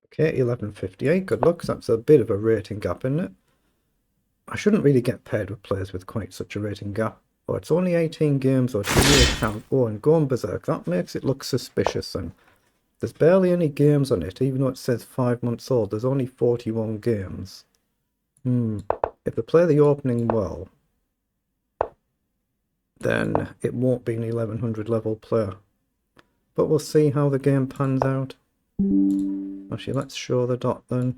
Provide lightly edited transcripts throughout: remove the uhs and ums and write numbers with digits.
Okay, 1158, good luck. That's a bit of a rating gap, isn't it? I shouldn't really get paired with players with quite such a rating gap. Oh, it's only 18 games or 2 account. Oh, and going berserk. That makes it look suspicious. And there's barely any games on it, even though it says 5 months old. There's only 41 games. If they play the opening well, then it won't be an 1100 level player. But we'll see how the game pans out. Actually, let's show the dot then.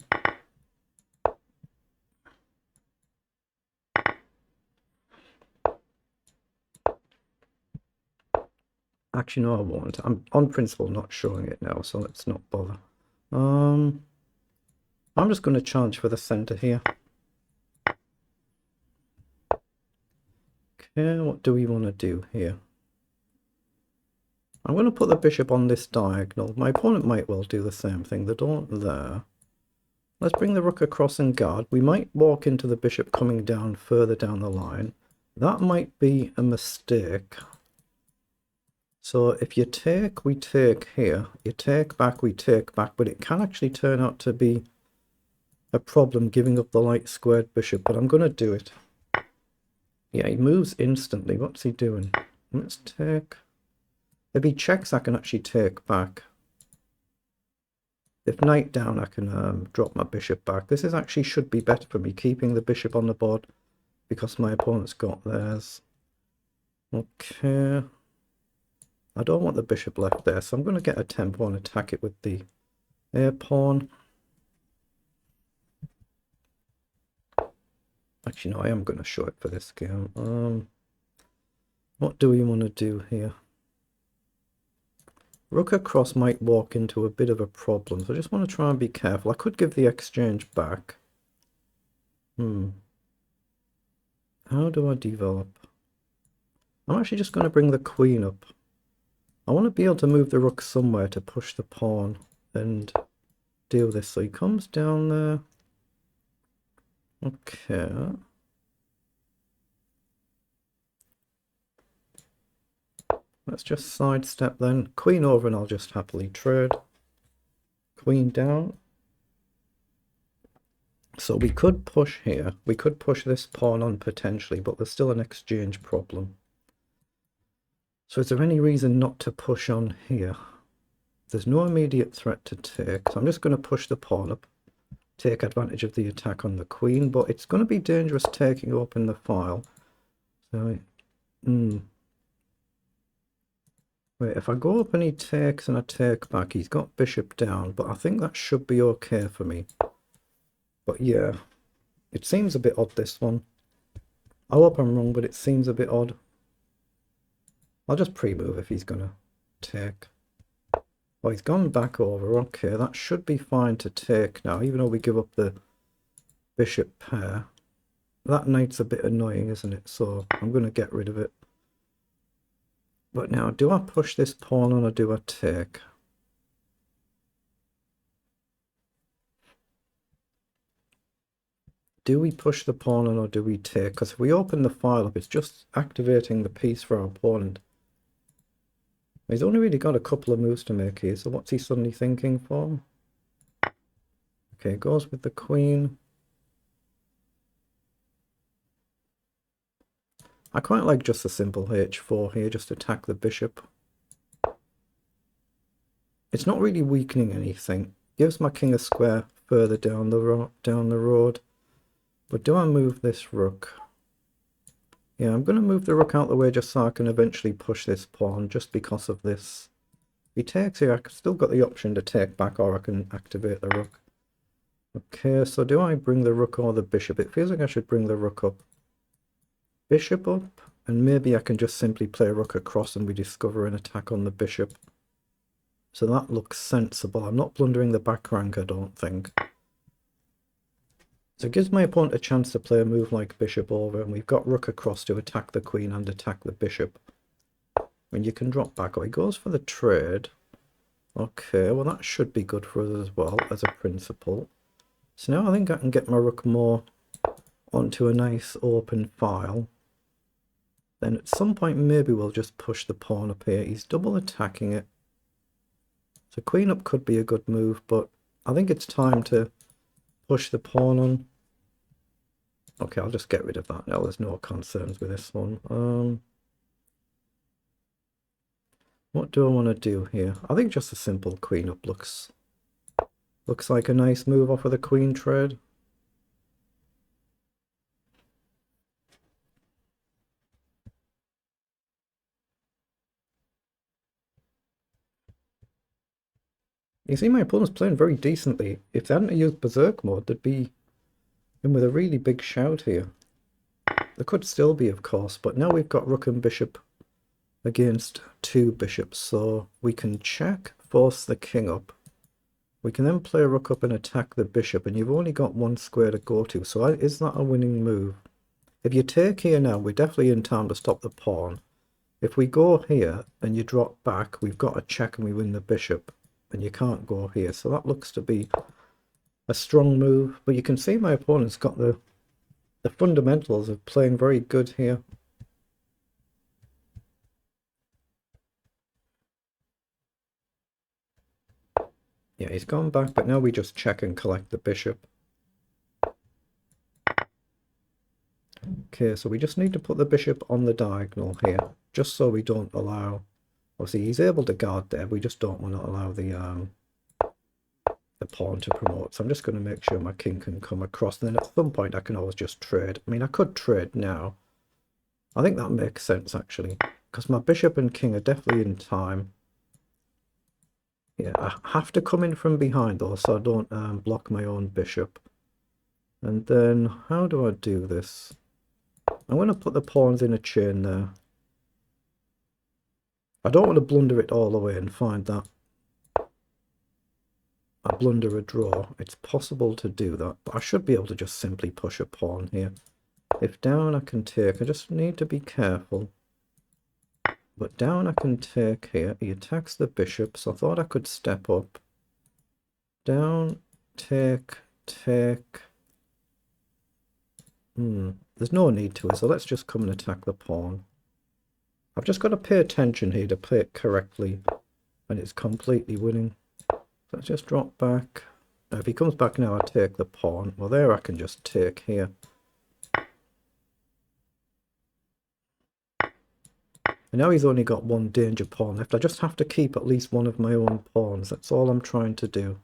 Actually, no, I won't. I'm on principle not showing it now, so let's not bother. I'm just going to charge for the center here. Okay, what do we want to do here? I'm going to put the bishop on this diagonal. My opponent might well do the same thing. They don't there. Let's bring the rook across and guard. We might walk into the bishop coming down further down the line. That might be a mistake. So if you take, we take here. You take back, we take back. But it can actually turn out to be a problem giving up the light squared bishop. But I'm going to do it. Yeah, he moves instantly. What's he doing? Let's take... If he checks, I can actually take back. If knight down, I can drop my bishop back. This is actually should be better for me, keeping the bishop on the board because my opponent's got theirs. Okay. I don't want the bishop left there, so I'm going to get a tempo and attack it with the air pawn. Actually, no, I am going to show it for this game. What do we want to do here? Rook across might walk into a bit of a problem, so I just want to try and be careful. I could give the exchange back. How do I develop? I'm actually just going to bring the queen up. I want to be able to move the rook somewhere to push the pawn and deal this. So he comes down there. Okay. Let's just sidestep then. Queen over and I'll just happily trade. Queen down. So we could push here. We could push this pawn on potentially, but there's still an exchange problem. So is there any reason not to push on here? There's no immediate threat to take. So I'm just going to push the pawn up. Take advantage of the attack on the queen, but it's going to be dangerous taking open the file. So, wait, if I go up and he takes and I take back, he's got bishop down, but I think that should be okay for me. But yeah, it seems a bit odd, this one. I hope I'm wrong, but it seems a bit odd. I'll just pre-move if he's going to take. Oh, he's gone back over. Okay, that should be fine to take now, even though we give up the bishop pair. That knight's a bit annoying, isn't it? So I'm going to get rid of it. But now, do I push this pawn on or do I take? Do we push the pawn on or do we take? Because if we open the file up, it's just activating the piece for our opponent. He's only really got a couple of moves to make here, so what's he suddenly thinking for? Okay, goes with the queen. I quite like just a simple h4 here, just attack the bishop. It's not really weakening anything. Gives my king a square further down the road. But do I move this rook? Yeah, I'm going to move the rook out the way just so I can eventually push this pawn just because of this. If he takes here, I've still got the option to take back or I can activate the rook. Okay, so do I bring the rook or the bishop? It feels like I should bring the rook up. Bishop up, and maybe I can just simply play rook across and we discover an attack on the bishop. So that looks sensible. I'm not blundering the back rank, I don't think. So it gives my opponent a chance to play a move like bishop over, and we've got rook across to attack the queen and attack the bishop. When you can drop back, oh, he goes for the trade. Okay, well that should be good for us as well, as a principle. So now I think I can get my rook more onto a nice open file. Then at some point maybe we'll just push the pawn up here. He's double attacking it. So queen up could be a good move, but I think it's time to push the pawn on. Okay, I'll just get rid of that now. There's no concerns with this one. What do I want to do here? I think just a simple queen up looks like a nice move off of the queen trade. You see, my opponent's playing very decently. If they hadn't used berserk mode, they'd be in with a really big shout here. There could still be, of course, but now we've got rook and bishop against two bishops, so we can check, force the king up. We can then play a rook up and attack the bishop, and you've only got one square to go to, so is that a winning move? If you take here now, we're definitely in time to stop the pawn. If we go here and you drop back, we've got a check and we win the bishop, and you can't go here, so that looks to be a strong move. But you can see my opponent's got the fundamentals of playing very good here. Yeah, he's gone back, but now we just check and collect the bishop. Okay, so we just need to put the bishop on the diagonal here, just so we don't allow... Obviously, he's able to guard there. We just don't want to allow the pawn to promote. So I'm just going to make sure my king can come across. And then at some point, I can always just trade. I mean, I could trade now. I think that makes sense, actually, because my bishop and king are definitely in time. Yeah, I have to come in from behind, though, so I don't block my own bishop. And then, how do I do this? I'm going to put the pawns in a chain there. I don't want to blunder it all the way and find that I blunder a draw. It's possible to do that, but I should be able to just simply push a pawn here. If down I can take, I just need to be careful. But down I can take here. He attacks the bishop, so I thought I could step up. Down, take. There's no need to it, so let's just come and attack the pawn. I've just got to pay attention here to play it correctly, and it's completely winning. So let's just drop back. Now if he comes back now, I take the pawn. Well, there I can just take here. And now he's only got one danger pawn left. I just have to keep at least one of my own pawns. That's all I'm trying to do.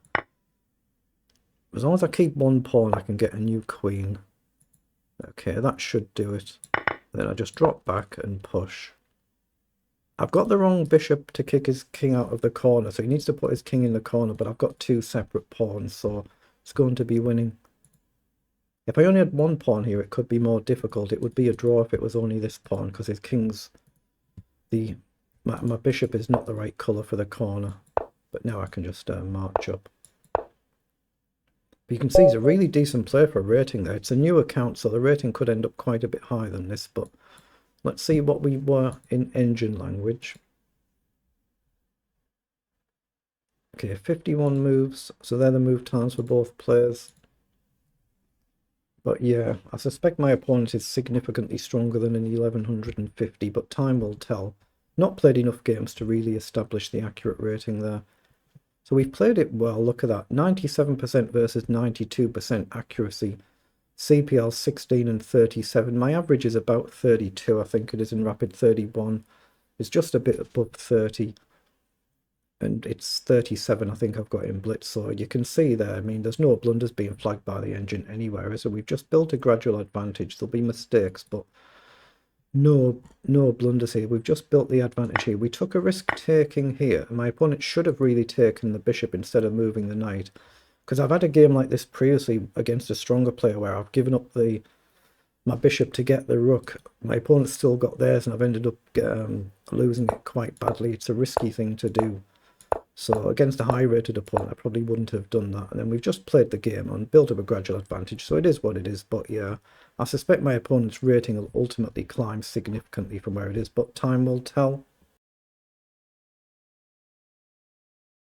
As long as I keep one pawn, I can get a new queen. Okay, that should do it. Then I just drop back and push. I've got the wrong bishop to kick his king out of the corner, so he needs to put his king in the corner, but I've got two separate pawns, so it's going to be winning. If I only had one pawn here, it could be more difficult. It would be a draw if it was only this pawn, because his king's... My bishop is not the right colour for the corner. But now I can just march up. But you can see he's a really decent player for a rating there. It's a new account, so the rating could end up quite a bit higher than this, but let's see what we were in engine language. Okay, 51 moves, so they're the move times for both players. But yeah, I suspect my opponent is significantly stronger than an 1150, but time will tell. Not played enough games to really establish the accurate rating there. So we've played it well, look at that. 97% versus 92% accuracy. CPL 16 and 37. My average is about 32, I think it is in Rapid 31. It's just a bit above 30. And it's 37, I think I've got in Blitz. So you can see there, I mean, there's no blunders being flagged by the engine anywhere. So we've just built a gradual advantage. There'll be mistakes, but no blunders here. We've just built the advantage here. We took a risk taking here. And my opponent should have really taken the bishop instead of moving the knight. Because I've had a game like this previously against a stronger player where I've given up my bishop to get the rook. My opponent's still got theirs and I've ended up losing it quite badly. It's a risky thing to do. So against a high-rated opponent, I probably wouldn't have done that. And then we've just played the game and built up a gradual advantage. So it is what it is. But yeah, I suspect my opponent's rating will ultimately climb significantly from where it is. But time will tell.